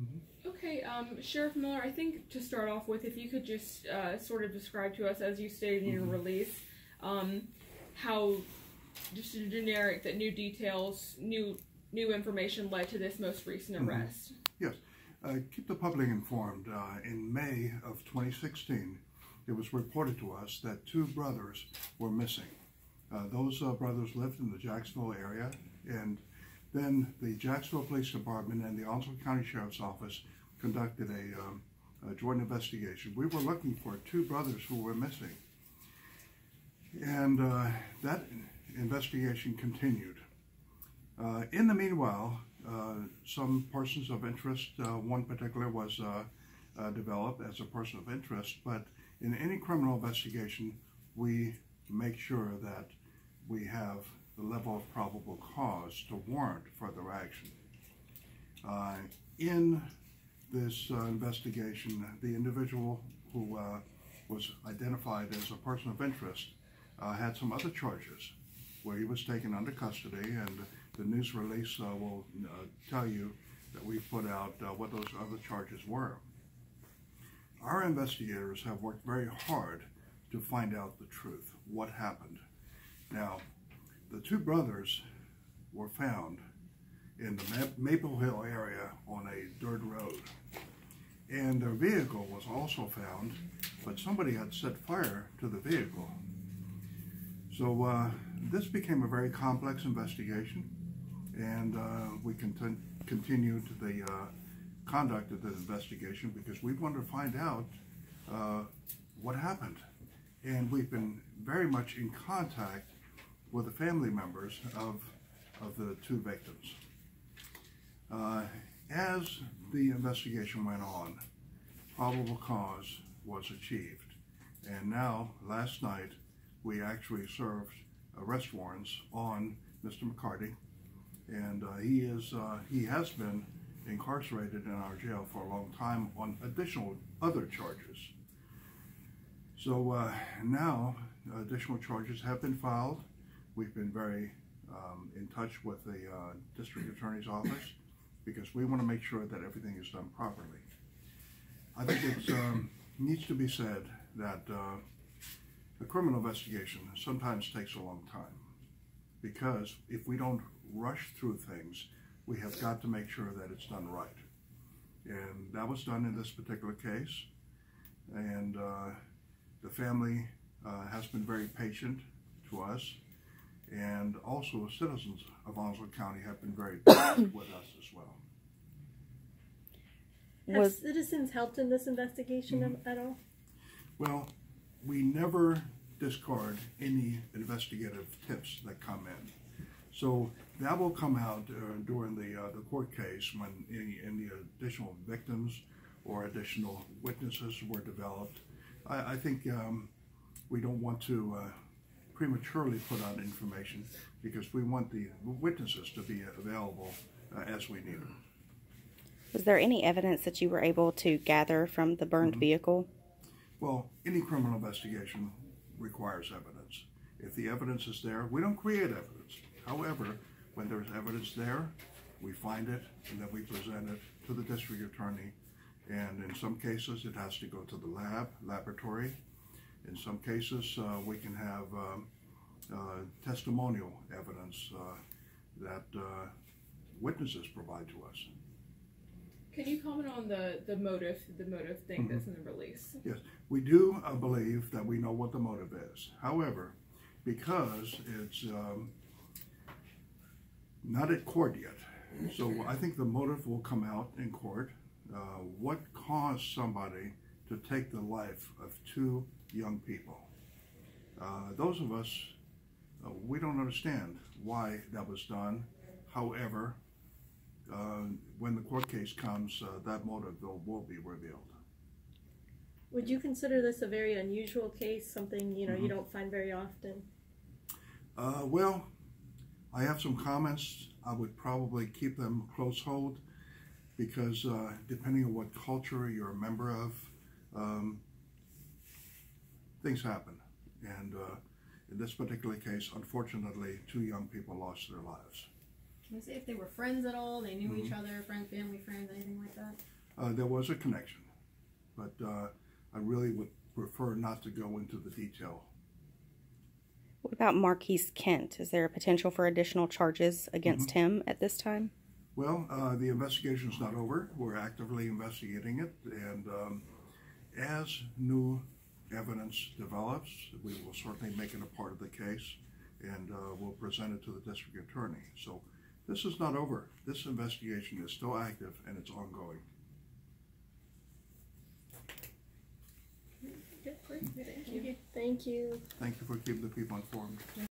Mm-hmm. Okay, Sheriff Miller, I think to start off with, if you could just sort of describe to us, as you stated in your release, how just generic that new details, new information led to this most recent arrest. Yes. Keep the public informed. In May of 2016, it was reported to us that two brothers were missing. Those brothers lived in the Jacksonville area, and then the Jacksonville Police Department and the Onslow County Sheriff's Office conducted a joint investigation. We were looking for two brothers who were missing, and that investigation continued. In the meanwhile, some persons of interest, one particular was developed as a person of interest, but in any criminal investigation, we make sure that we have the level of probable cause to warrant further action. In this investigation, the individual who was identified as a person of interest had some other charges where he was taken under custody, and the news release will tell you that we put out what those other charges were. Our investigators have worked very hard to find out the truth, what happened. Now, the two brothers were found in the Maple Hill area on a dirt road, and their vehicle was also found, but somebody had set fire to the vehicle. So this became a very complex investigation, and we continued the conduct of the investigation because we wanted to find out what happened. And we've been very much in contact with the family members of the two victims. As the investigation went on, probable cause was achieved. And now, last night, we actually served arrest warrants on Mr. McCarty, and he has been incarcerated in our jail for a long time on additional other charges. So now additional charges have been filed. We've been very in touch with the district attorney's office because we want to make sure that everything is done properly. I think it needs to be said that the criminal investigation sometimes takes a long time, because if we don't rush through things, we have got to make sure that it's done right. And that was done in this particular case. And the family has been very patient to us. And also citizens of Onslow County have been very patient with us as well. Have citizens helped in this investigation at all? Well, we never discard any investigative tips that come in. So that will come out during the court case when any additional victims or additional witnesses were developed. I think we don't want to prematurely put out information because we want the witnesses to be available as we need them. Was there any evidence that you were able to gather from the burned vehicle? Well, any criminal investigation requires evidence. If the evidence is there, we don't create evidence. However, when there's evidence there, we find it and then we present it to the district attorney. And in some cases, it has to go to the laboratory. In some cases, we can have testimonial evidence that witnesses provide to us. Can you comment on the motive thing that's in the release? Yes, we do believe that we know what the motive is. However, because it's not at court yet, so I think the motive will come out in court. What caused somebody to take the life of two young people? Those of us, we don't understand why that was done. However, when the court case comes, that motive will be revealed. Would you consider this a very unusual case, something you don't find very often? Well, I have some comments. I would probably keep them close hold because depending on what culture you're a member of, things happen. And in this particular case, unfortunately, two young people lost their lives. Can we say if they were friends at all? They knew each other, family, friends, anything like that? There was a connection, but I really would prefer not to go into the detail. What about Marquise Kent? Is there a potential for additional charges against him at this time? Well, the investigation is not over. We're actively investigating it, and as new evidence develops, we will certainly make it a part of the case, and we'll present it to the district attorney. So this is not over. This investigation is still active, and it's ongoing. Thank you. Thank you. Thank you for keeping the people informed.